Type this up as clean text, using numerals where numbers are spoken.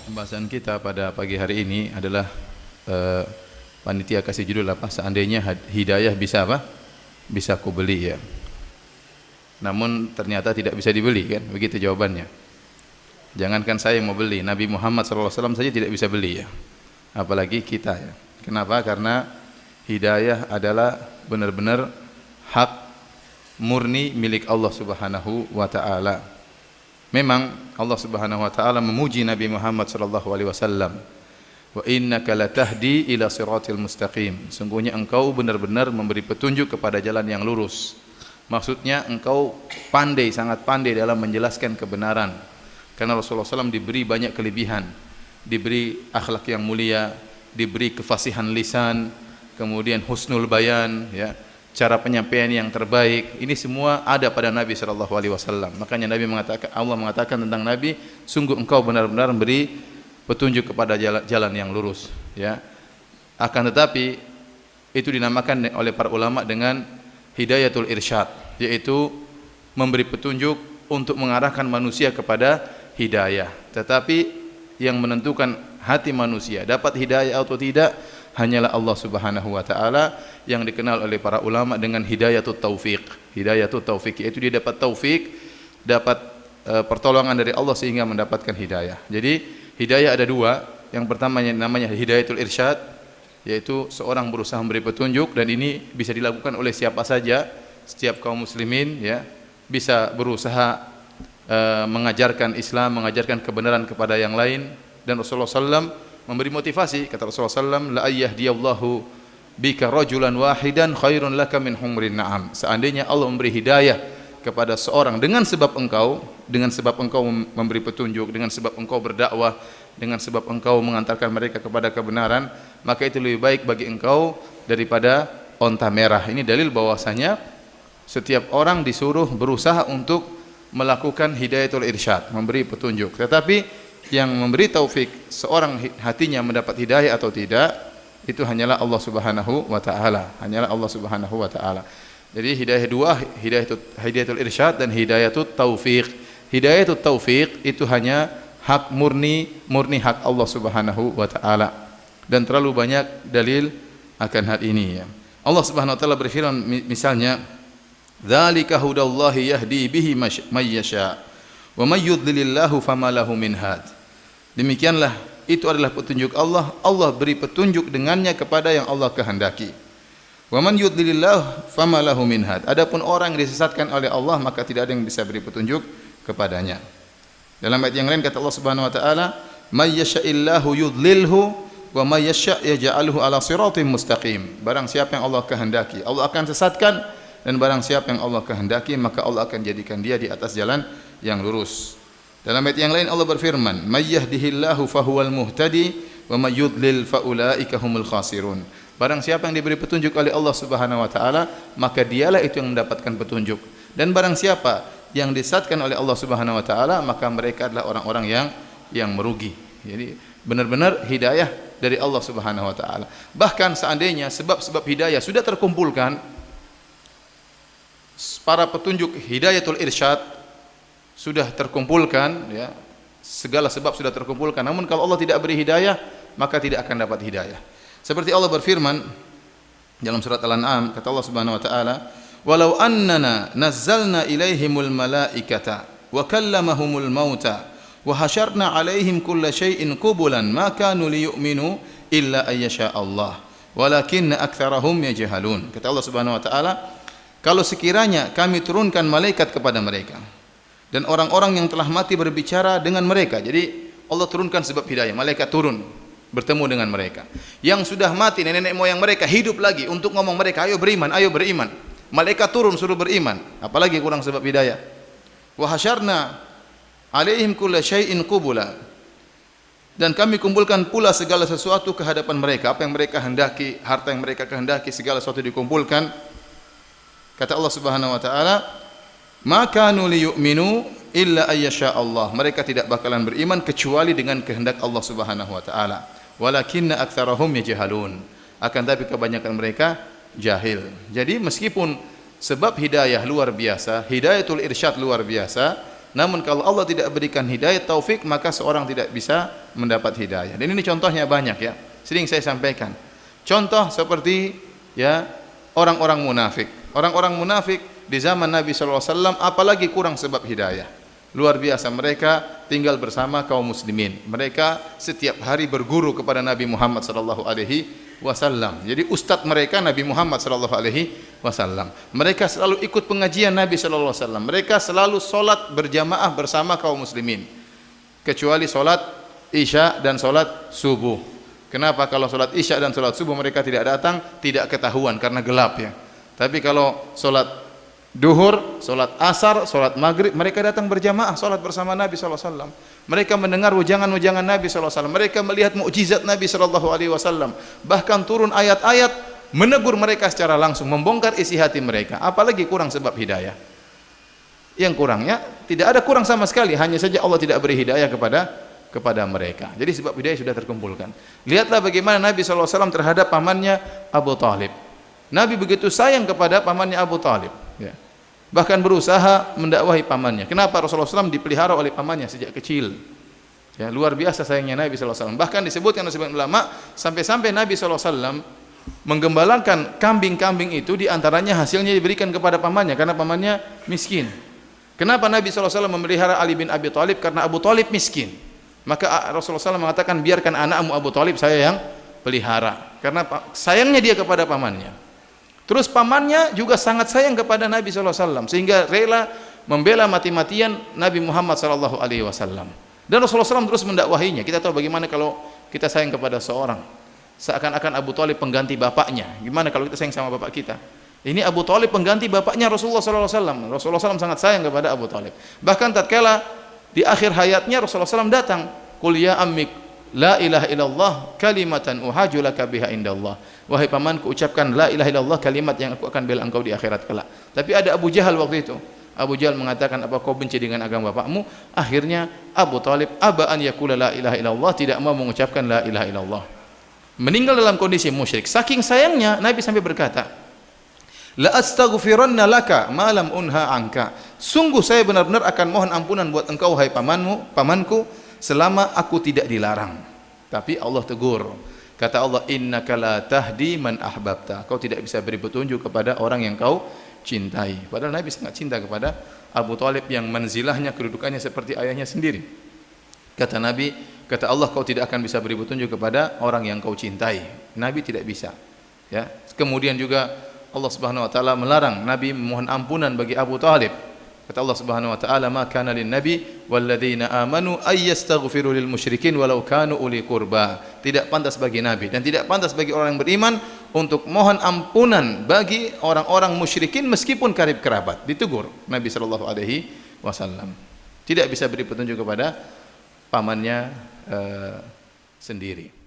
Pembahasan kita pada pagi hari ini adalah panitia kasih judul apa? Seandainya hidayah bisa apa? Bisa ku beli ya. Namun ternyata tidak bisa dibeli kan? Begitu jawabannya. Jangankan saya yang mau beli, Nabi Muhammad SAW saja tidak bisa beli ya. Apalagi kita ya. Kenapa? Karena hidayah adalah benar-benar hak murni milik Allah Subhanahu wa taala. Memang Allah Subhanahu wa taala memuji Nabi Muhammad sallallahu alaihi wasallam. Wa innaka latahdi ila siratil mustaqim. Sungguhnya engkau benar-benar memberi petunjuk kepada jalan yang lurus. Maksudnya engkau pandai, sangat pandai dalam menjelaskan kebenaran. Karena Rasulullah SAW diberi banyak kelebihan, diberi akhlak yang mulia, diberi kefasihan lisan, kemudian husnul bayan, ya, cara penyampaian yang terbaik. Ini semua ada pada Nabi sallallahu alaihi wasallam. Makanya Nabi mengatakan, Allah mengatakan tentang Nabi, sungguh engkau benar-benar memberi petunjuk kepada jalan yang lurus, ya. Akan tetapi itu dinamakan oleh para ulama dengan hidayatul irsyad, yaitu memberi petunjuk untuk mengarahkan manusia kepada hidayah. Tetapi yang menentukan hati manusia dapat hidayah atau tidak hanyalah Allah Subhanahu wa taala, yang dikenal oleh para ulama dengan hidayatut taufik. Hidayatut taufik yaitu dia dapat taufik, dapat pertolongan dari Allah sehingga mendapatkan hidayah. Jadi hidayah ada dua. Yang pertama namanya hidayatul irsyad, yaitu seorang berusaha memberi petunjuk, dan ini bisa dilakukan oleh siapa saja, setiap kaum muslimin ya, bisa berusaha mengajarkan Islam, mengajarkan kebenaran kepada yang lain. Dan Rasulullah SAW memberi motivasi, kata Rasulullah SAW, la ayyahdiyallahu bika rajulan wahidan khairun laka min humrin na'am. Seandainya Allah memberi hidayah kepada seorang dengan sebab engkau memberi petunjuk, dengan sebab engkau berdakwah, dengan sebab engkau mengantarkan mereka kepada kebenaran, maka itu lebih baik bagi engkau daripada onta merah. Ini dalil bahwasanya setiap orang disuruh berusaha untuk melakukan hidayatul irsyad, memberi petunjuk. Tetapi yang memberi taufik seorang hatinya mendapat hidayah atau tidak, itu hanyalah Allah Subhanahu wa taala, hanyalah Allah Subhanahu wa taala. Jadi hidayah dua, hidayatul irsyad dan hidayatut taufik. Hidayatul taufik itu hanya hak murni hak Allah Subhanahu wa taala. Dan terlalu banyak dalil akan hal ini ya. Allah Subhanahu wa taala berfirman misalnya, dzalika hudallahi yahdi bihi may yasha wa may yudlilillahu fama lahu min had. Demikianlah, itu adalah petunjuk Allah. Allah beri petunjuk dengannya kepada yang Allah kehendaki. Wa man yudlilillahu fama lahu min had. Adapun orang yang disesatkan oleh Allah, maka tidak ada yang bisa beri petunjuk kepadanya. Dalam ayat yang lain kata Allah Subhanahu wa taala, may yasha'illahu yudlilhu wa may yasha' yaj'alhu ala siratim mustaqim. Barang siapa yang Allah kehendaki, Allah akan sesatkan, dan barang siapa yang Allah kehendaki, maka Allah akan jadikan dia di atas jalan yang lurus. Dalam ayat yang lain Allah berfirman, may yahdihillahu fahuwal muhtadi wa may yudlil faulaika humul khasirun. Barang siapa yang diberi petunjuk oleh Allah Subhanahu wa taala, maka dialah itu yang mendapatkan petunjuk. Dan barang siapa yang disesatkan oleh Allah Subhanahu wa taala, maka mereka adalah orang-orang yang merugi. Jadi benar-benar hidayah dari Allah Subhanahu wa taala. Bahkan seandainya sebab-sebab hidayah sudah terkumpulkan, para petunjuk hidayatul irsyad sudah terkumpulkan ya, segala sebab sudah terkumpulkan, namun kalau Allah tidak beri hidayah, maka tidak akan dapat hidayah. Seperti Allah berfirman dalam surat Al-An'am, kata Allah Subhanahu wa taala, walau annana nazzalna ilaihimul malaikata wa kallamahumul mauta wa hasyarna alaihim kulla syai'in qubulan ma kanu liyu'minu illa ayyasha Allah walakinna aktsarahum yajhalun. Kata Allah Subhanahu wa taala, kalau sekiranya kami turunkan malaikat kepada mereka dan orang-orang yang telah mati berbicara dengan mereka. Jadi Allah turunkan sebab hidayah, malaikat turun bertemu dengan mereka. Yang sudah mati nenek moyang mereka hidup lagi untuk ngomong mereka, ayo beriman, ayo beriman. Malaikat turun suruh beriman, apalagi kurang sebab hidayah. Wa hasyarna alaihim kulla syai'in qubula. Dan kami kumpulkan pula segala sesuatu ke hadapan mereka, apa yang mereka hendaki, harta yang mereka kehendaki, segala sesuatu dikumpulkan. Kata Allah Subhanahu wa taala, ma kanu liyu'minu illa ayyasha Allah. Mereka tidak bakalan beriman kecuali dengan kehendak Allah Subhanahu wa taala. Walakinna aktsarahum yajhalun. Akan tapi kebanyakan mereka jahil. Jadi meskipun sebab hidayah luar biasa, hidayatul irsyad luar biasa, Namun kalau Allah tidak berikan hidayah taufik, maka seorang tidak bisa mendapat hidayah. Dan ini contohnya banyak ya. Sering saya sampaikan. Contoh seperti ya orang-orang munafik. Orang-orang munafik di zaman Nabi sallallahu alaihi wasallam apalagi kurang sebab hidayah. Luar biasa, mereka tinggal bersama kaum muslimin. Mereka setiap hari berguru kepada Nabi Muhammad sallallahu alaihi wasallam. Jadi ustaz mereka Nabi Muhammad sallallahu alaihi wasallam. Mereka selalu ikut pengajian Nabi sallallahu alaihi wasallam. Mereka selalu salat berjamaah bersama kaum muslimin. Kecuali salat Isya dan salat subuh. Kenapa kalau salat Isya dan salat subuh mereka tidak datang? Tidak ketahuan karena gelap ya. Tapi kalau salat Duhur, solat asar, solat maghrib, mereka datang berjamaah solat bersama Nabi SAW. Mereka mendengar ujangan-ujangan Nabi SAW. Mereka melihat mukjizat Nabi SAW. Bahkan turun ayat-ayat menegur mereka secara langsung, membongkar isi hati mereka. Apalagi kurang sebab hidayah. Yang kurangnya tidak ada kurang sama sekali, hanya saja Allah tidak beri hidayah kepada mereka. Jadi sebab hidayah sudah terkumpulkan. Lihatlah bagaimana Nabi SAW terhadap pamannya Abu Talib. Nabi begitu sayang kepada pamannya Abu Talib. Ya. Bahkan berusaha mendakwahi pamannya. Kenapa Rasulullah SAW dipelihara oleh pamannya sejak kecil? Ya, luar biasa sayangnya Nabi SAW. Bahkan disebutkan oleh sebagian ulama sampai-sampai Nabi SAW menggembalakan kambing-kambing itu, diantaranya hasilnya diberikan kepada pamannya karena pamannya miskin. Kenapa Nabi SAW memelihara Ali bin Abi Thalib? Karena Abu Thalib miskin. Maka Rasulullah SAW mengatakan biarkan anakmu Abu Thalib saya yang pelihara. Karena sayangnya dia kepada pamannya. Terus pamannya juga sangat sayang kepada Nabi SAW sehingga rela membela mati-matian Nabi Muhammad SAW. Dan Rasulullah SAW terus mendakwahinya. Kita tahu bagaimana kalau kita sayang kepada seorang, seakan-akan Abu Thalib pengganti bapaknya. Gimana kalau kita sayang sama bapak kita? Ini Abu Thalib pengganti bapaknya Rasulullah SAW. Rasulullah SAW sangat sayang kepada Abu Thalib. Bahkan tatkala di akhir hayatnya Rasulullah SAW datang, "Qul ya ammik la ilaha illallah kalimatan uhaju laka biha indallah." Wahai pamanku, ucapkan la ilaha illallah, kalimat yang aku akan bela engkau di akhirat kelak. Tapi ada Abu Jahal waktu itu. Abu Jahal mengatakan, apa kau benci dengan agama bapakmu? Akhirnya Abu Talib aba an yaqula la ilaha illallah, tidak mau mengucapkan la ilaha illallah. Meninggal dalam kondisi musyrik. Saking sayangnya Nabi sampai berkata, la astaghfiranna laka ma lam unha anka. Sungguh saya benar-benar akan mohon ampunan buat engkau wahai pamanku selama aku tidak dilarang. Tapi Allah tegur. Kata Allah, innaka la tahdi man ahbabta. Kau tidak bisa beri petunjuk kepada orang yang kau cintai. Padahal Nabi sangat cinta kepada Abu Talib yang manzilahnya, kedudukannya seperti ayahnya sendiri. Kata Nabi, kata Allah, kau tidak akan bisa beri petunjuk kepada orang yang kau cintai. Nabi tidak bisa. Ya. Kemudian juga Allah Subhanahu wa taala melarang Nabi memohon ampunan bagi Abu Talib. Kata Allah Subhanahu wa taala, "Ma kana lin-nabi walladzina amanu ay yastaghfiru lil musyrikin walau kanu uli qurba." Tidak pantas bagi nabi dan tidak pantas bagi orang yang beriman untuk mohon ampunan bagi orang-orang musyrikin meskipun karib kerabat. Ditegur Nabi sallallahu alaihi wasallam. Tidak bisa beri petunjuk kepada pamannya sendiri.